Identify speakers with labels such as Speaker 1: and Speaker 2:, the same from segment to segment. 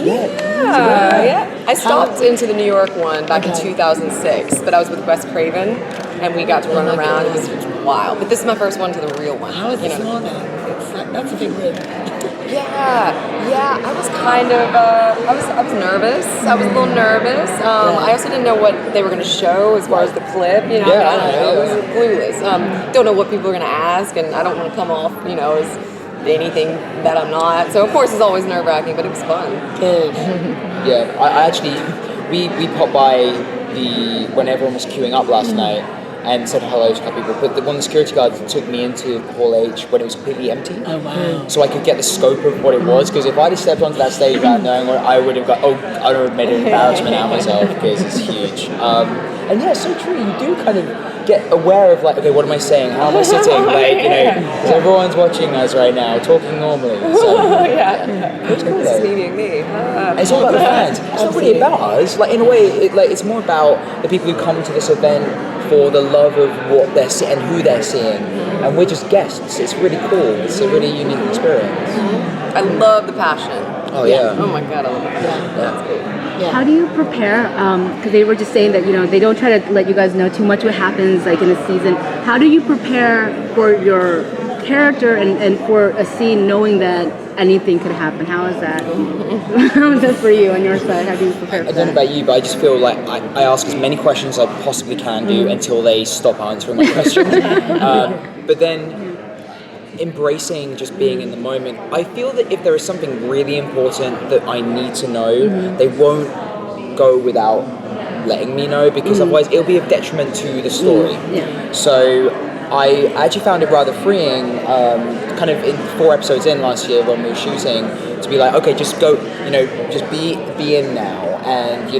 Speaker 1: Yeah. I stopped into the New York one back in 2006, but I was with Wes Craven, and we got to run around. It was wild. But this is my first one to the real one.
Speaker 2: How is it small then? That's a big win.
Speaker 1: Yeah. I was kind of, I was nervous. I was a little nervous. I also didn't know what they were going to show as far as the clip. I don't know. I was clueless. Don't know what people are going to ask, and I don't want to come off, as anything that I'm not. So of course it's always nerve-wracking, but it was fun.
Speaker 3: Yeah, I actually, we popped by when everyone was queuing up last night and said hello to a couple people, but one of the security guards took me into Hall H when it was completely empty.
Speaker 2: Oh wow.
Speaker 3: So I could get the scope of what it was, because if I'd have stepped onto that stage without knowing what, I would have made an embarrassment out of myself, because it's huge. And yeah, so true, you do kind of get aware of okay, what am I saying? How am I sitting? Because everyone's watching us right now, talking normally. So,
Speaker 1: It's cool though. Me being me.
Speaker 3: It's all about the fans. It's not really about us. In a way, it's more about the people who come to this event for the love of what they're seeing and who they're seeing. And we're just guests. It's really cool. It's a really unique experience.
Speaker 1: I love the passion.
Speaker 3: Oh yeah.
Speaker 1: Oh my God, I love the passion. That's cool.
Speaker 4: Yeah. How do you prepare? Because they were just saying that they don't try to let you guys know too much what happens in a season. How do you prepare for your character and for a scene, knowing that anything could happen? How is that? How is that for you on your side? How do you prepare for that?
Speaker 3: I don't know about you, but I just feel like I ask as many questions as I possibly can do until they stop answering my questions. But then embracing just being in the moment. I feel that if there is something really important that I need to know, they won't go without letting me know, because otherwise it'll be a detriment to the story. So I actually found it rather freeing, kind of in 4 episodes in last year when we were shooting, to be like, okay, just go, just be in now, and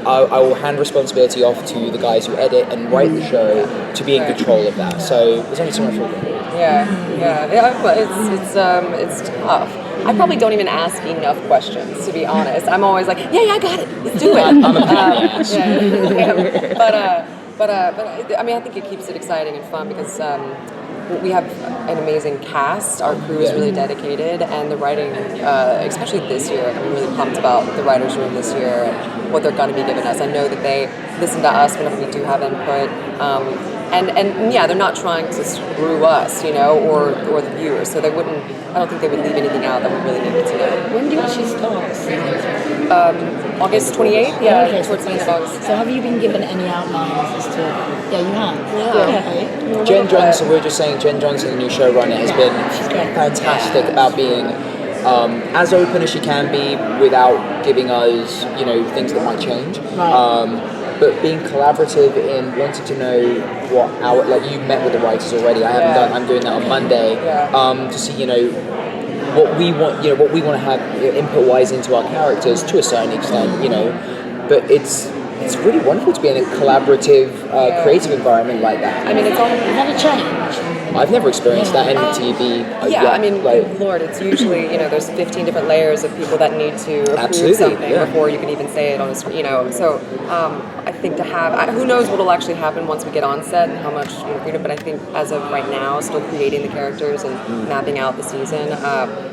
Speaker 3: I will hand responsibility off to the guys who edit and write the show to be in control of that. So there's only so much we can do.
Speaker 1: But it's tough. I probably don't even ask enough questions, to be honest. I'm always like, yeah, I got it. Let's do it.
Speaker 3: I'm a pain in the ass.
Speaker 1: But I mean, I think it keeps it exciting and fun, because we have an amazing cast. Our crew is really dedicated, and the writing, especially this year, I'm really pumped about the writers' room this year and what they're going to be giving us. I know that they listen to us whenever we do have input. And yeah, they're not trying to screw us, or the viewers. So I don't think they would leave anything out that we really needed to know.
Speaker 2: When do she start?
Speaker 1: August 28th? Yeah, towards the end of August.
Speaker 2: So have you been given any outlines as to... Yeah, you have.
Speaker 3: Okay. Jen Johnson, we were just saying, Jen Johnson, the new showrunner, has been fantastic about being as open as she can be without giving us, things that might change. But being collaborative in wanting to know what you met with the writers already. I haven't done. I'm doing that on Monday to see what we want. What we want to have input wise into our characters to a certain extent. But it's really wonderful to be in a collaborative, creative environment like that.
Speaker 1: I mean, it's all
Speaker 2: never changed.
Speaker 3: I've never experienced that in TV.
Speaker 1: I mean, good Lord, it's usually, there's 15 different layers of people that need to approve something before you can even say it on a screen, So I think to have, who knows what will actually happen once we get on set and how much freedom, but I think as of right now, still creating the characters and mapping out the season,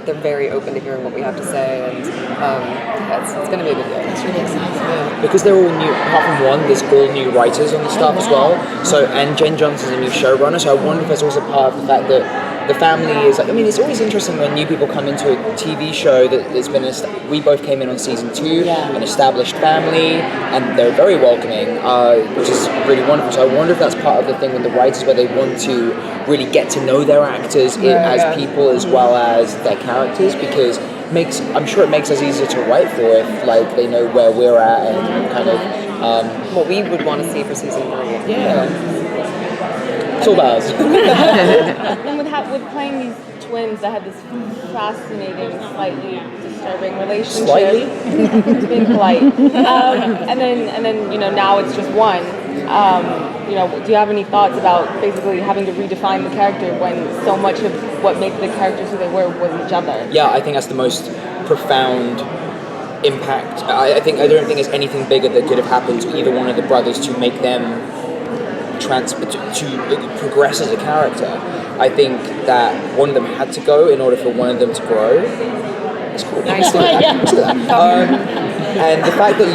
Speaker 1: they're very open to hearing what we have to say, and it's going to be a good day.
Speaker 2: It's really exciting.
Speaker 3: Because they're all new, apart from one, there's all new writers on the staff as well. So, and Jen Johnson's a new showrunner, so I wonder if there's also part of the fact that the family is it's always interesting when new people come into a TV show that there's been we both came in on season 2, an established family, and they're very welcoming, which is really wonderful. So I wonder if that's part of the thing with the writers, where they want to really get to know their actors as people as well as their characters, because I'm sure it makes us easier to write for if they know where we're at and kind of
Speaker 1: what we would want to see for season 3.
Speaker 3: It's all about us.
Speaker 5: And with playing these twins that had this fascinating, slightly disturbing relationship.
Speaker 3: Slightly?
Speaker 5: Being polite. And then now it's just one. Do you have any thoughts about basically having to redefine the character when so much of what made the characters who they were was each other?
Speaker 3: Yeah, I think that's the most profound impact. I don't think there's anything bigger that could have happened to either one of the brothers to make them to progress as a character. I think that one of them had to go in order for one of them to grow. It's cool.
Speaker 1: Nice.
Speaker 3: And the fact that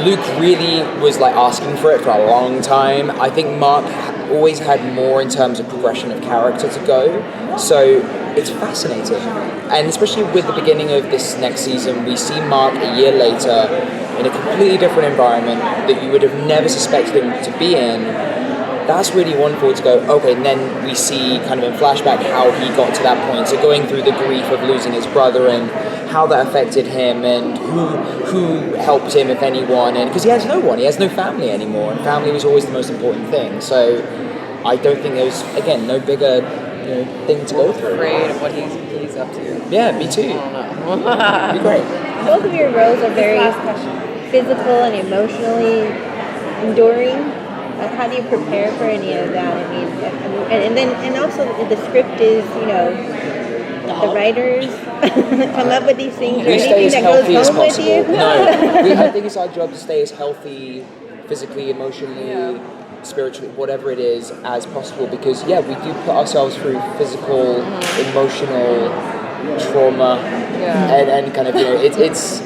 Speaker 3: Luke really was like asking for it for a long time. I think Mark always had more in terms of progression of character to go. So it's fascinating. And especially with the beginning of this next season, we see Mark a year later in a completely different environment that you would have never suspected him to be in. That's really wonderful to go, okay, and then we see kind of in flashback how he got to that point. So going through the grief of losing his brother and how that affected him and who helped him, if anyone, and because he has no one, he has no family anymore, and family was always the most important thing. So I don't think there was, again, no bigger thing to go through.
Speaker 1: Afraid of what he's up to.
Speaker 3: Yeah, me too.
Speaker 1: I don't know.
Speaker 3: It'd be great.
Speaker 6: Both of your roles are very physical and emotionally enduring. How do you prepare for any of that? I mean, and also the script is, the writers come up with these things. Or
Speaker 3: We stay
Speaker 6: anything
Speaker 3: as
Speaker 6: that goes
Speaker 3: healthy as
Speaker 6: home with
Speaker 3: possible.
Speaker 6: you?
Speaker 3: No, I think it's our job to stay as healthy, physically, emotionally, spiritually, whatever it is, as possible. Because we do put ourselves through physical, emotional trauma, and kind of it's.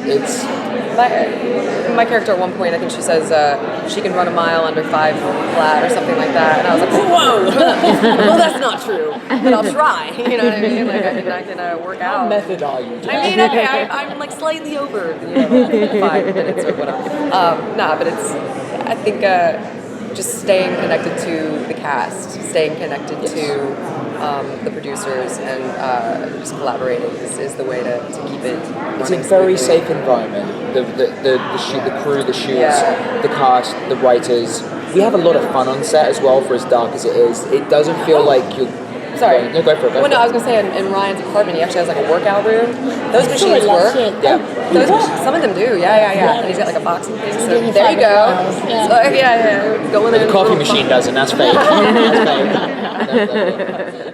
Speaker 1: My character at one point, I think she says she can run a mile under 5 flat or something like that, and I was like, whoa, well that's not true, but I'll try. You know what I mean? Like I can work out.
Speaker 3: What method are you?
Speaker 1: I mean, I'm like slightly over 5 minutes or whatever. But it's, I think just staying connected to the cast, staying connected to the producers, and just collaborating is the way to keep it running.
Speaker 3: It's a very
Speaker 1: smoothly.
Speaker 3: safe environment. The crew, the shoots, the cast, the writers. We have a lot of fun on set as well. For as dark as it is, it doesn't feel like you're.
Speaker 1: Sorry.
Speaker 3: No, go for it.
Speaker 1: I was going to say in Ryan's apartment, he actually has like a workout room. Those machines work.
Speaker 3: Yeah.
Speaker 1: Some of them do. Yeah. And he's got like a boxing thing. So there you go.
Speaker 2: Yeah.
Speaker 1: So, Go in there.
Speaker 3: The coffee machine doesn't. That's fake. That's fake.